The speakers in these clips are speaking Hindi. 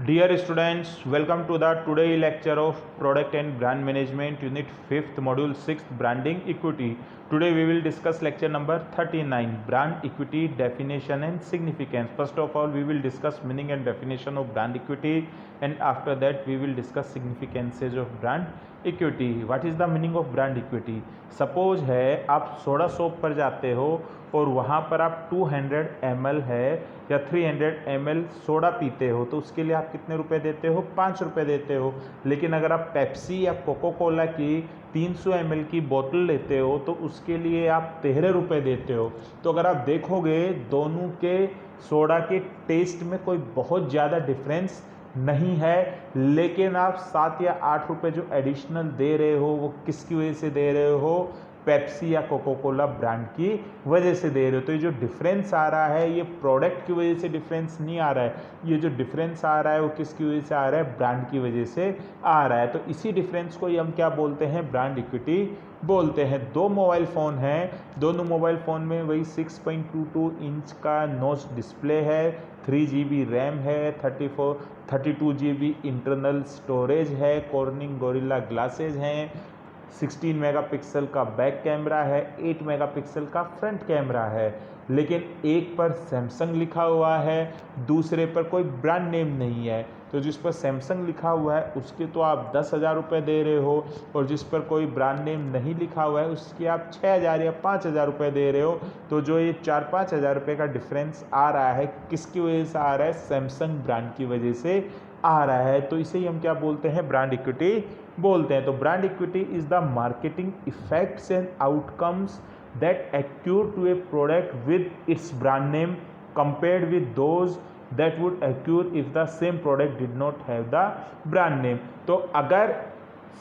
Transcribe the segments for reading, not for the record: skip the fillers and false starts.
Dear students, welcome to the today lecture of Product and Brand Management Unit 5th Module 6th Branding Equity. Today we will discuss lecture number 39 Brand Equity Definition and Significance. First of all we will discuss meaning and definition of brand equity, and after that we will discuss significances of brand equity. What is the meaning of brand equity? Suppose है आप सोडा सोप पर जाते हो और वहाँ पर आप 200 ml है या 300 ml सोडा पीते हो, तो उसके लिए आप कितने रुपए देते हो? 5 रुपये देते हो। लेकिन अगर आप पेप्सी या कोको कोला की 300 ml की बोतल लेते हो तो उसके लिए आप 13 रुपये देते हो। तो अगर आप देखोगे दोनों के सोडा के टेस्ट में कोई बहुत ज़्यादा डिफरेंस नहीं है, लेकिन आप 7 या 8 रुपये जो एडिशनल दे रहे हो वो किसकी वजह से दे रहे हो? पेप्सी या कोको कोला ब्रांड की वजह से दे रहे हो। तो ये जो डिफरेंस आ रहा है ये प्रोडक्ट की वजह से डिफरेंस नहीं आ रहा है, ये जो डिफरेंस आ रहा है वो किसकी वजह से आ रहा है? ब्रांड की वजह से आ रहा है। तो इसी डिफरेंस को हम क्या बोलते हैं? ब्रांड इक्विटी बोलते हैं। दो मोबाइल फ़ोन हैं, दोनों मोबाइल फ़ोन में वही 6.22 इंच का नोच डिस्प्ले है, 3 GB रैम है, 32 GB इंटरनल स्टोरेज है, कॉर्निंग गोरिल्ला ग्लासेज हैं, 16 मेगापिक्सल का बैक कैमरा है, 8 मेगापिक्सल का फ्रंट कैमरा है। लेकिन एक पर सैमसंग लिखा हुआ है, दूसरे पर कोई ब्रांड नेम नहीं है। तो जिस पर सैमसंग लिखा हुआ है उसके तो आप 10,000 रुपये दे रहे हो, और जिस पर कोई ब्रांड नेम नहीं लिखा हुआ है उसके आप 6,000 या 5,000 रुपये दे रहे हो। तो जो ये 4-5 हज़ार रुपये का डिफरेंस आ रहा है किसकी वजह से आ रहा है? सैमसंग ब्रांड की वजह से आ रहा है। तो इसे ही हम क्या बोलते हैं? ब्रांड इक्विटी बोलते हैं। तो brand equity is the marketing effects and outcomes that accrue to a product with its brand name compared with those that would accrue if the same product did not have the brand name. तो अगर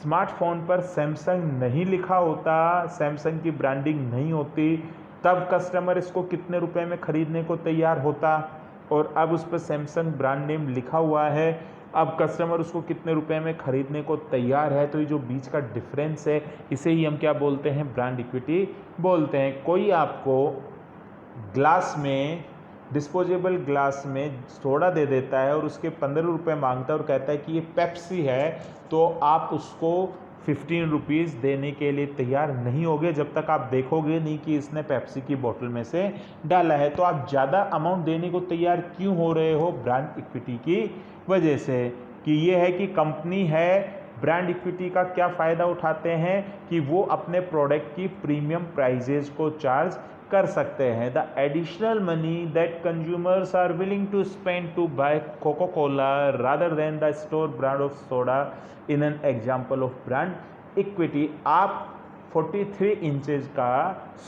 स्मार्टफोन पर सैमसंग नहीं लिखा होता, सैमसंग की ब्रांडिंग नहीं होती, तब कस्टमर इसको कितने रुपए में खरीदने को तैयार होता? और अब उस पर सैमसंग ब्रांड नेम लिखा हुआ है, अब कस्टमर उसको कितने रुपए में खरीदने को तैयार है। तो ये जो बीच का डिफरेंस है इसे ही हम क्या बोलते हैं? ब्रांड इक्विटी बोलते हैं। कोई आपको ग्लास में, डिस्पोजेबल ग्लास में सोडा दे देता है और उसके 15 रुपये मांगता है और कहता है कि ये पेप्सी है, तो आप उसको 15 रुपीज़ देने के लिए तैयार नहीं होगे जब तक आप देखोगे नहीं कि इसने पेप्सी की बोतल में से डाला है। तो आप ज़्यादा अमाउंट देने को तैयार क्यों हो रहे हो? ब्रांड इक्विटी की वजह से। कि ये है कि कंपनी है, ब्रांड इक्विटी का क्या फ़ायदा उठाते हैं कि वो अपने प्रोडक्ट की प्रीमियम प्राइजेज को चार्ज कर सकते हैं। The additional money that consumers are willing to spend to buy Coca Cola rather than the store brand of soda in an example of brand equity. आप 43 इंचेस का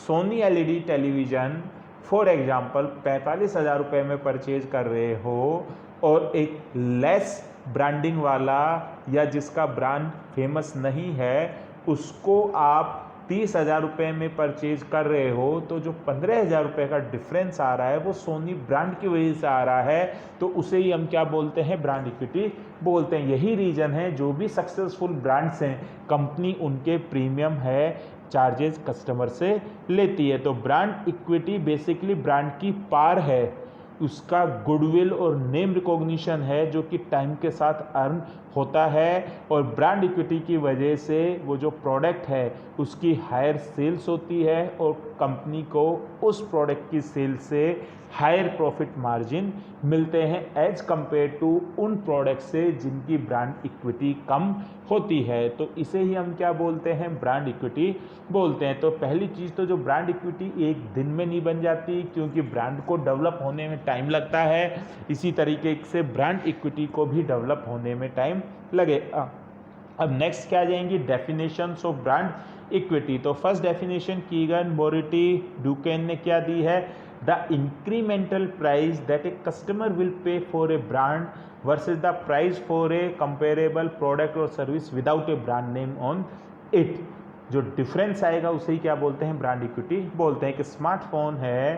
Sony LED television for example 45,000 रुपये में परचेज कर रहे हो, और एक लेस ब्रांडिंग वाला या जिसका ब्रांड फेमस नहीं है उसको आप 30,000 रुपये में परचेज कर रहे हो, तो जो 15,000 रुपये का डिफरेंस आ रहा है वो सोनी ब्रांड की वजह से आ रहा है। तो उसे ही हम क्या बोलते हैं? ब्रांड इक्विटी बोलते हैं। यही रीज़न है जो भी सक्सेसफुल ब्रांड्स हैं कंपनी उनके प्रीमियम है चार्जेस कस्टमर से लेती है। तो ब्रांड इक्विटी बेसिकली ब्रांड की पार है, उसका गुडविल और नेम रिकॉग्निशन है जो कि टाइम के साथ अर्न होता है, और ब्रांड इक्विटी की वजह से वो जो प्रोडक्ट है उसकी हायर सेल्स होती है और कंपनी को उस प्रोडक्ट की सेल से हायर प्रॉफिट मार्जिन मिलते हैं एज कंपेयर टू उन प्रोडक्ट से जिनकी ब्रांड इक्विटी कम होती है। तो इसे ही हम क्या बोलते हैं? ब्रांड इक्विटी बोलते हैं। तो पहली चीज़ तो जो ब्रांड इक्विटी एक दिन में नहीं बन जाती, क्योंकि ब्रांड को डेवलप होने में टाइम लगता है। इसी तरीके से ब्रांड इक्विटी को भी डेवलप होने में टाइम लगेगा। अब नेक्स्ट क्या आ जाएंगी? Definitions of brand equity. तो first definition Keegan Moriarty Duncan ने क्या दी है? The incremental price that a customer will pay for a brand versus the price for a comparable product और service without a brand name on it. जो डिफरेंस आएगा उसे ही क्या बोलते हैं? ब्रांड इक्विटी बोलते हैं। कि स्मार्टफोन है,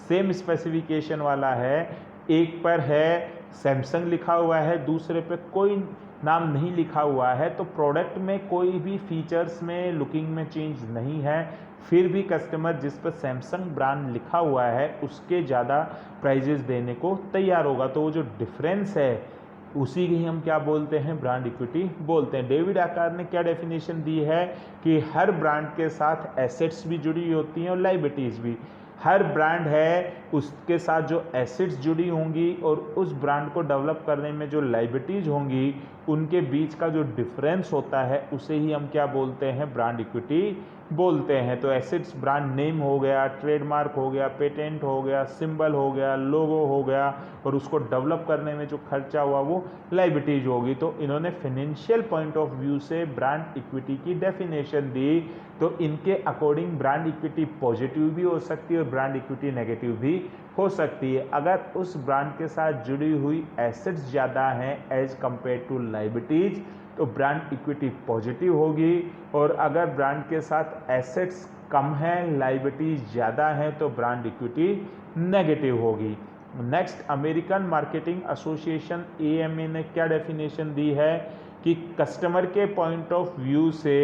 सेम स्पेसिफिकेशन वाला है, एक पर है सैमसंग लिखा हुआ है, दूसरे पे कोई नाम नहीं लिखा हुआ है, तो प्रोडक्ट में कोई भी फीचर्स में, लुकिंग में चेंज नहीं है, फिर भी कस्टमर जिस पर सैमसंग ब्रांड लिखा हुआ है उसके ज़्यादा प्राइजेस देने को तैयार होगा। तो वो जो डिफरेंस है उसी की हम क्या बोलते हैं, ब्रांड इक्विटी बोलते हैं। डेविड आकार ने क्या डेफिनेशन दी है कि हर ब्रांड के साथ एसेट्स भी जुड़ी होती हैं और लाइबिलिटीज़ भी। हर ब्रांड है उसके साथ जो एसेट्स जुड़ी होंगी और उस ब्रांड को डेवलप करने में जो लाइबिलिटीज़ होंगी उनके बीच का जो डिफरेंस होता है उसे ही हम क्या बोलते हैं, ब्रांड इक्विटी बोलते हैं। तो एसेट्स ब्रांड नेम हो गया, ट्रेडमार्क हो गया, पेटेंट हो गया, सिंबल हो गया, लोगो हो गया, और उसको डेवलप करने में जो खर्चा हुआ वो लाइबिलिटीज होगी। तो इन्होंने फाइनेंशियल पॉइंट ऑफ व्यू से ब्रांड इक्विटी की डेफिनेशन दी। तो इनके अकॉर्डिंग ब्रांड इक्विटी पॉजिटिव भी हो सकती है और ब्रांड इक्विटी नेगेटिव भी हो सकती है। अगर उस ब्रांड के साथ जुड़ी हुई एसेट्स ज़्यादा हैं एज कंपेयर टू लाइबिलिटीज तो ब्रांड इक्विटी पॉजिटिव होगी, और अगर ब्रांड के साथ एसेट्स कम हैं, लाइबिलिटीज ज़्यादा हैं तो ब्रांड इक्विटी नेगेटिव होगी। Next, American marketing association AMA ने क्या डेफिनेशन दी है कि कस्टमर के पॉइंट ऑफ व्यू से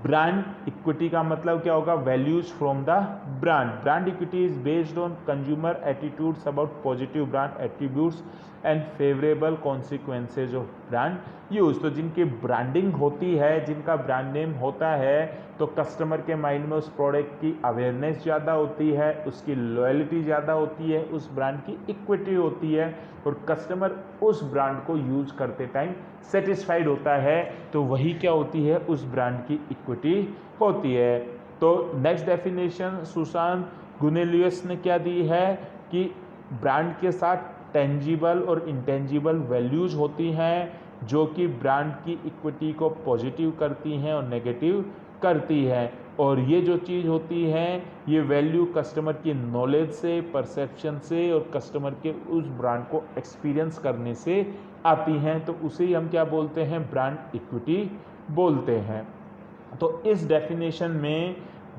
ब्रांड इक्विटी का मतलब क्या होगा, values from the brand. Brand equity is based on consumer attitudes about positive brand attributes and favourable consequences of brand use. तो जिनकी ब्रांडिंग होती है, जिनका ब्रांड नेम होता है, तो कस्टमर के माइंड में उस प्रोडक्ट की अवेयरनेस ज़्यादा होती है, उसकी लॉयल्टी ज़्यादा होती है, उस ब्रांड की इक्विटी होती है, और कस्टमर उस ब्रांड को यूज करते टाइम सेटिस्फाइड होता है, तो वही क्या होती है, उस ब्रांड की इक्विटी होती है। तो नेक्स्ट डेफिनेशन सुसान गुनेलियस ने क्या दी है कि ब्रांड के साथ टेंजिबल और इंटेंजिबल वैल्यूज होती हैं जो कि ब्रांड की इक्विटी को पॉजिटिव करती हैं और नेगेटिव करती है, और ये जो चीज़ होती है ये वैल्यू कस्टमर की नॉलेज से, परसेप्शन से और कस्टमर के उस ब्रांड को एक्सपीरियंस करने से आती हैं, तो उसे ही हम क्या बोलते हैं, ब्रांड इक्विटी बोलते हैं। तो इस डेफिनेशन में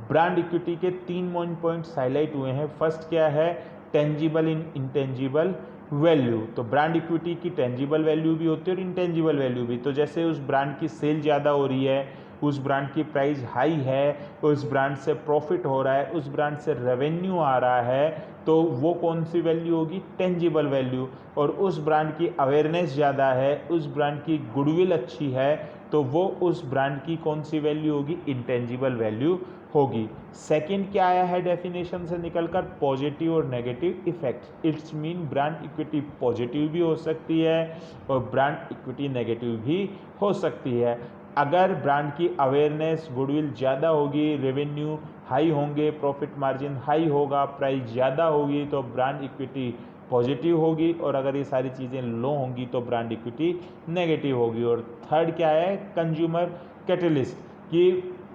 ब्रांड इक्विटी के 3 मेन पॉइंट्स हाईलाइट हुए हैं। फर्स्ट क्या है, टेंजिबल इन इंटेंजिबल वैल्यू। तो ब्रांड इक्विटी की टेंजिबल वैल्यू भी होती है और इंटेंजिबल वैल्यू भी। तो जैसे उस ब्रांड की सेल ज़्यादा हो रही है, उस ब्रांड की प्राइस हाई है, उस ब्रांड से प्रॉफिट हो रहा है, उस ब्रांड से रेवेन्यू आ रहा है, तो वो कौन सी वैल्यू होगी, टेंजिबल वैल्यू। और उस ब्रांड की अवेयरनेस ज़्यादा है, उस ब्रांड की गुडविल अच्छी है, तो वो उस ब्रांड की कौन सी वैल्यू होगी, इंटेंजिबल वैल्यू होगी। सेकंड क्या आया है डेफिनेशन से निकलकर, पॉजिटिव और negative effects. It's mean brand equity positive भी हो सकती है और ब्रांड इक्विटी नेगेटिव भी हो सकती है। अगर ब्रांड की अवेयरनेस, गुडविल ज़्यादा होगी, रेवेन्यू हाई होंगे, प्रॉफिट मार्जिन हाई होगा, प्राइस ज़्यादा होगी, तो ब्रांड इक्विटी पॉजिटिव होगी, और अगर ये सारी चीज़ें लो होंगी तो ब्रांड इक्विटी नेगेटिव होगी। और थर्ड क्या है, कंज्यूमर कैटलिस्ट, कि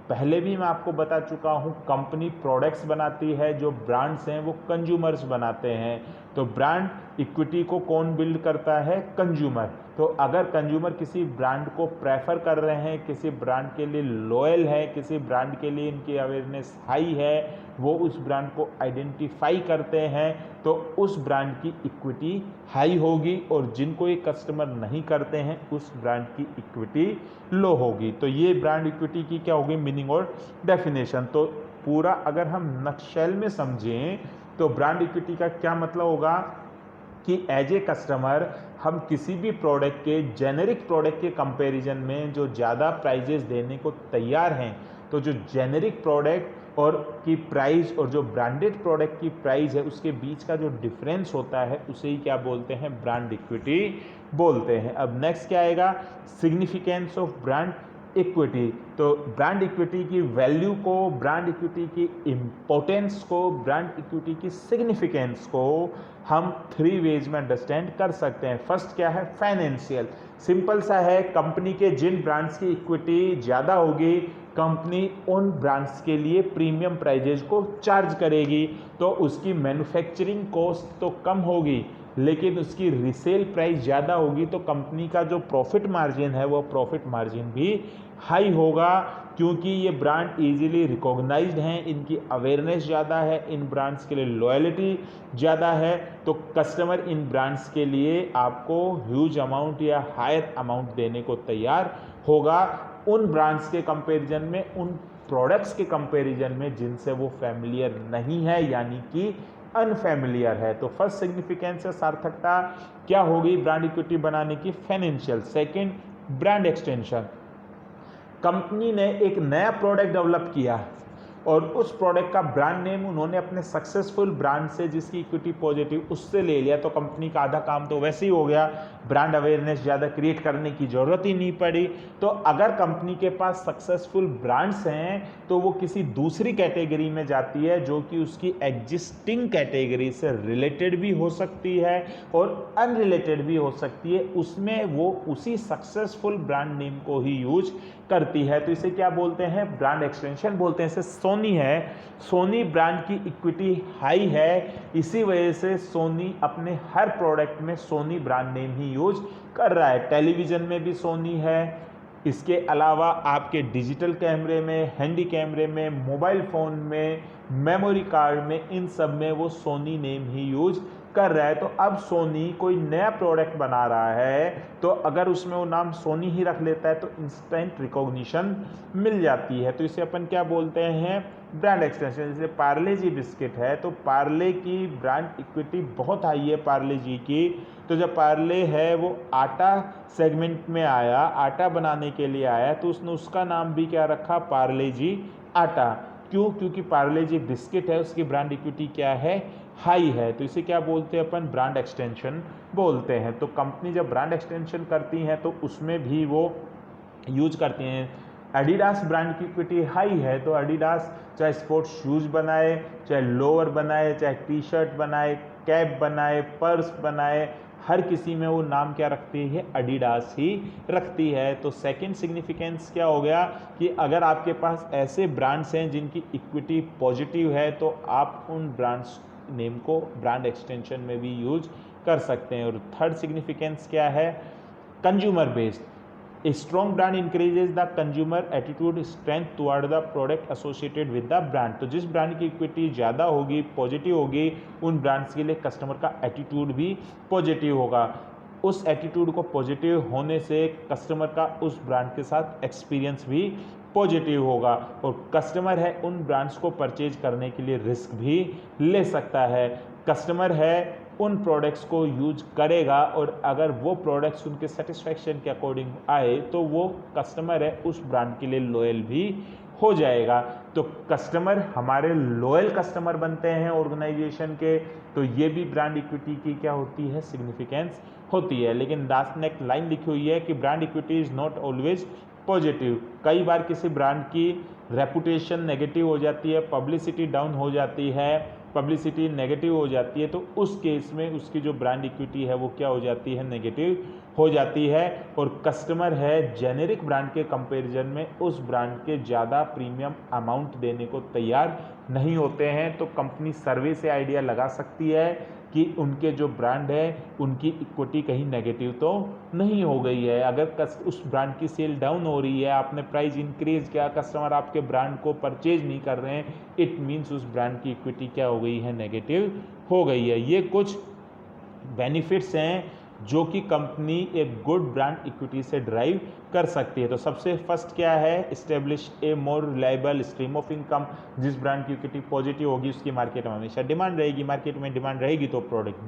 पहले भी मैं आपको बता चुका हूँ, कंपनी प्रोडक्ट्स बनाती है, जो ब्रांड्स हैं वो कंज्यूमर्स बनाते हैं। तो ब्रांड इक्विटी को कौन बिल्ड करता है, कंज्यूमर। तो अगर कंज्यूमर किसी ब्रांड को प्रेफर कर रहे हैं, किसी ब्रांड के लिए लॉयल है, किसी ब्रांड के लिए इनकी अवेयरनेस हाई है, वो उस ब्रांड को आइडेंटिफाई करते हैं, तो उस ब्रांड की इक्विटी हाई होगी, और जिनको ये कस्टमर नहीं करते हैं उस ब्रांड की इक्विटी लो होगी। तो ये ब्रांड इक्विटी की क्या होगी, मीनिंग और डेफिनेशन। तो पूरा अगर हम नक्शेल में समझें तो ब्रांड इक्विटी का क्या मतलब होगा कि एज ए कस्टमर हम किसी भी प्रोडक्ट के, जेनेरिक प्रोडक्ट के कंपैरिजन में जो ज़्यादा प्राइजेस देने को तैयार हैं, तो जो जेनेरिक प्रोडक्ट और की प्राइस और जो ब्रांडेड प्रोडक्ट की प्राइस है उसके बीच का जो डिफरेंस होता है उसे ही क्या बोलते हैं, ब्रांड इक्विटी बोलते हैं। अब नेक्स्ट क्या आएगा, सिग्निफिकेंस ऑफ ब्रांड इक्विटी। तो ब्रांड इक्विटी की वैल्यू को, ब्रांड इक्विटी की इम्पोर्टेंस को, ब्रांड इक्विटी की सिग्निफिकेंस को हम 3 वेज में अंडरस्टैंड कर सकते हैं। फर्स्ट क्या है, फाइनेंशियल। सिंपल सा है, कंपनी के जिन ब्रांड्स की इक्विटी ज़्यादा होगी, कंपनी उन ब्रांड्स के लिए प्रीमियम प्राइजेज को चार्ज करेगी, तो उसकी मैन्युफैक्चरिंग कॉस्ट तो कम होगी लेकिन उसकी रीसेल प्राइस ज़्यादा होगी, तो कंपनी का जो प्रॉफिट मार्जिन है वो प्रॉफिट मार्जिन भी हाई होगा, क्योंकि ये ब्रांड इजीली रिकॉग्नाइज्ड हैं, इनकी अवेयरनेस ज़्यादा है, इन ब्रांड्स के लिए लॉयल्टी ज़्यादा है, तो कस्टमर इन ब्रांड्स के लिए आपको ह्यूज अमाउंट या हायर अमाउंट देने को तैयार होगा उन ब्रांड्स के कंपैरिजन में, उन प्रोडक्ट्स के कंपैरिजन में जिनसे वो फैमिलियर नहीं है, यानी कि अनफेमिलियर है। तो फर्स्ट सिग्निफिकेंस या सार्थकता क्या होगी ब्रांड इक्विटी बनाने की? Financial. Second, brand extension. Company ने एक नया प्रोडक्ट डेवलप किया और उस प्रोडक्ट का ब्रांड नेम उन्होंने अपने सक्सेसफुल ब्रांड से जिसकी इक्विटी पॉजिटिव उससे ले लिया, तो कंपनी का आधा काम तो वैसे ही हो गया, ब्रांड अवेयरनेस ज़्यादा क्रिएट करने की ज़रूरत ही नहीं पड़ी। तो अगर कंपनी के पास सक्सेसफुल ब्रांड्स हैं तो वो किसी दूसरी कैटेगरी में जाती है जो कि उसकी एग्जिस्टिंग कैटेगरी से रिलेटेड भी हो सकती है और अनरिलेटेड भी हो सकती है, उसमें वो उसी सक्सेसफुल ब्रांड नेम को ही यूज करती है। तो इसे क्या बोलते हैं? ब्रांड एक्सटेंशन बोलते हैं। जैसे सोनी है, सोनी ब्रांड की इक्विटी हाई है, इसी वजह से सोनी अपने हर प्रोडक्ट में सोनी ब्रांड नेम ही यूज कर रहा है। टेलीविज़न में भी सोनी है, इसके अलावा आपके डिजिटल कैमरे में, हैंडी कैमरे में, मोबाइल फ़ोन में, मेमोरी कार्ड में, इन सब में वो सोनी नेम ही यूज कर रहा है। तो अब सोनी कोई नया प्रोडक्ट बना रहा है तो अगर उसमें वो नाम सोनी ही रख लेता है तो इंस्टेंट रिकॉग्निशन मिल जाती है। तो इसे अपन क्या बोलते हैं? Brand extension. जैसे पार्ले जी बिस्किट है तो पार्ले की ब्रांड इक्विटी बहुत हाई है पार्ले जी की। तो जब पार्ले है वो आटा सेगमेंट में आया, आटा बनाने के लिए आया, तो उसने उसका नाम भी क्या रखा? पार्ले जी आटा। क्यों? क्योंकि पार्ले जी बिस्किट है, उसकी ब्रांड इक्विटी क्या है? हाई है। तो इसे क्या बोलते हैं अपन? ब्रांड एक्सटेंशन बोलते हैं। तो कंपनी जब ब्रांड एक्सटेंशन करती हैं तो उसमें भी वो यूज करती हैं। एडिडास ब्रांड की इक्विटी हाई है तो एडिडास चाहे स्पोर्ट्स शूज़ बनाए, चाहे लोअर बनाए, चाहे टी शर्ट बनाए, कैप बनाए, पर्स बनाए, हर किसी में वो नाम क्या रखती है? एडिडास ही रखती है। तो सेकंड सिग्निफिकेंस क्या हो गया कि अगर आपके पास ऐसे ब्रांड्स हैं जिनकी इक्विटी पॉजिटिव है तो आप उन ब्रांड्स नेम को ब्रांड एक्सटेंशन में भी यूज कर सकते हैं। और थर्ड सिग्निफिकेंस क्या है? Consumer based. A strong brand increases the consumer attitude strength toward the product associated with the brand। तो जिस ब्रांड की इक्विटी ज़्यादा होगी, पॉजिटिव होगी, उन ब्रांड्स के लिए कस्टमर का एटीट्यूड भी पॉजिटिव होगा। उस एटीट्यूड को पॉजिटिव होने से कस्टमर का उस ब्रांड के साथ एक्सपीरियंस भी पॉजिटिव होगा और कस्टमर है उन ब्रांड्स को परचेज करने के लिए रिस्क भी ले सकता है। कस्टमर है उन प्रोडक्ट्स को यूज करेगा और अगर वो प्रोडक्ट्स उनके सेटिस्फैक्शन के अकॉर्डिंग आए तो वो कस्टमर है उस ब्रांड के लिए लॉयल भी हो जाएगा। तो कस्टमर हमारे लॉयल कस्टमर बनते हैं ऑर्गेनाइजेशन के, तो ये भी ब्रांड इक्विटी की क्या होती है? सिग्निफिकेंस होती है। लेकिन लास्ट में एक लाइन लिखी हुई है कि brand equity is not always positive. कई बार किसी ब्रांड की रेपुटेशन नेगेटिव हो जाती है, पब्लिसिटी डाउन हो जाती है, पब्लिसिटी नेगेटिव हो जाती है, तो उस केस में उसकी जो ब्रांड इक्विटी है वो क्या हो जाती है? नेगेटिव हो जाती है और कस्टमर है जेनेरिक ब्रांड के कंपैरिजन में उस ब्रांड के ज़्यादा प्रीमियम अमाउंट देने को तैयार नहीं होते हैं। तो कंपनी सर्वे से आइडिया लगा सकती है कि उनके जो ब्रांड है उनकी इक्विटी कहीं नेगेटिव तो नहीं हो गई है। अगर उस ब्रांड की सेल डाउन हो रही है, आपने प्राइस इंक्रीज किया, कस्टमर आपके ब्रांड को परचेज नहीं कर रहे हैं, इट मीन्स उस ब्रांड की इक्विटी क्या हो गई है? नेगेटिव हो गई है। ये कुछ बेनिफिट्स हैं जो कि कंपनी एक गुड ब्रांड इक्विटी से ड्राइव कर सकती है। तो सबसे फर्स्ट क्या है? Establish A more reliable stream of income. जिस ब्रांड की इक्विटी पॉजिटिव होगी उसकी मार्केट में हमेशा डिमांड रहेगी, मार्केट में डिमांड रहेगी तो प्रोडक्ट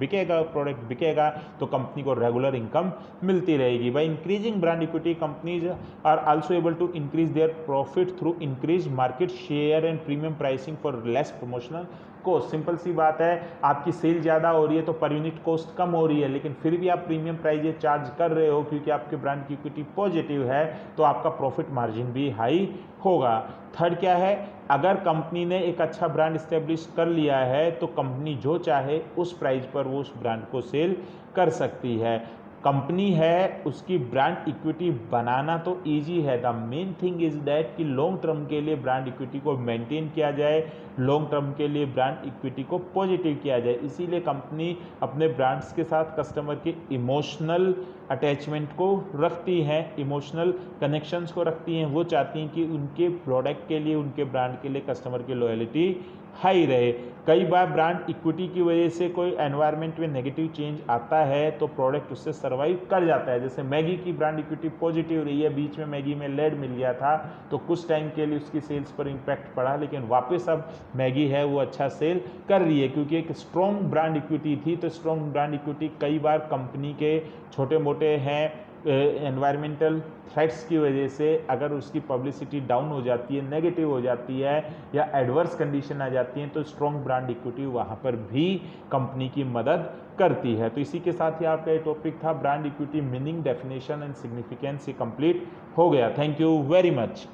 बिकेगा तो कंपनी को रेगुलर इनकम मिलती रहेगी। By increasing brand equity companies are also able to increase their profit through increase market share and premium pricing for less promotional cost. Simple सी बात है, आपकी सेल ज़्यादा हो रही है तो पर यूनिट कॉस्ट कम हो रही है, लेकिन फिर भी आप प्रीमियम प्राइस चार्ज कर रहे हो क्योंकि आपके ब्रांड की इक्विटी पॉजिटिव है, तो आपका प्रॉफिट मार्जिन भी हाई होगा। थर्ड क्या है? अगर कंपनी ने एक अच्छा ब्रांड इस्टेब्लिश कर लिया है तो कंपनी जो चाहे उस प्राइस पर वो उस ब्रांड को सेल कर सकती है। कंपनी है उसकी ब्रांड इक्विटी बनाना तो इजी है, the main thing is that कि लॉन्ग टर्म के लिए ब्रांड इक्विटी को मेंटेन किया जाए, लॉन्ग टर्म के लिए ब्रांड इक्विटी को पॉजिटिव किया जाए। इसीलिए कंपनी अपने ब्रांड्स के साथ कस्टमर के इमोशनल अटैचमेंट को रखती हैं, इमोशनल कनेक्शंस को रखती हैं। वो चाहती हैं कि उनके प्रोडक्ट के लिए, उनके ब्रांड के लिए कस्टमर की लॉयल्टी हाई रहे। कई बार ब्रांड इक्विटी की वजह से कोई एनवायरनमेंट में नेगेटिव चेंज आता है तो प्रोडक्ट उससे सर्वाइव कर जाता है। जैसे मैगी की ब्रांड इक्विटी पॉजिटिव रही है, बीच में मैगी में लेड मिल गया था तो कुछ टाइम के लिए उसकी सेल्स पर इम्पैक्ट पड़ा, लेकिन वापस अब मैगी है वो अच्छा सेल कर रही है क्योंकि एक स्ट्रॉन्ग ब्रांड इक्विटी थी। तो स्ट्रॉन्ग ब्रांड इक्विटी कई बार कंपनी के छोटे मोटे हैं एनवायरमेंटल थ्रेट्स की वजह से अगर उसकी पब्लिसिटी डाउन हो जाती है, नेगेटिव हो जाती है या एडवर्स कंडीशन आ जाती हैं तो स्ट्रॉन्ग ब्रांड इक्विटी वहाँ पर भी कंपनी की मदद करती है। तो इसी के साथ ही आपका ये टॉपिक था brand equity meaning, definition and significance, ये कंप्लीट हो गया। Thank you very much.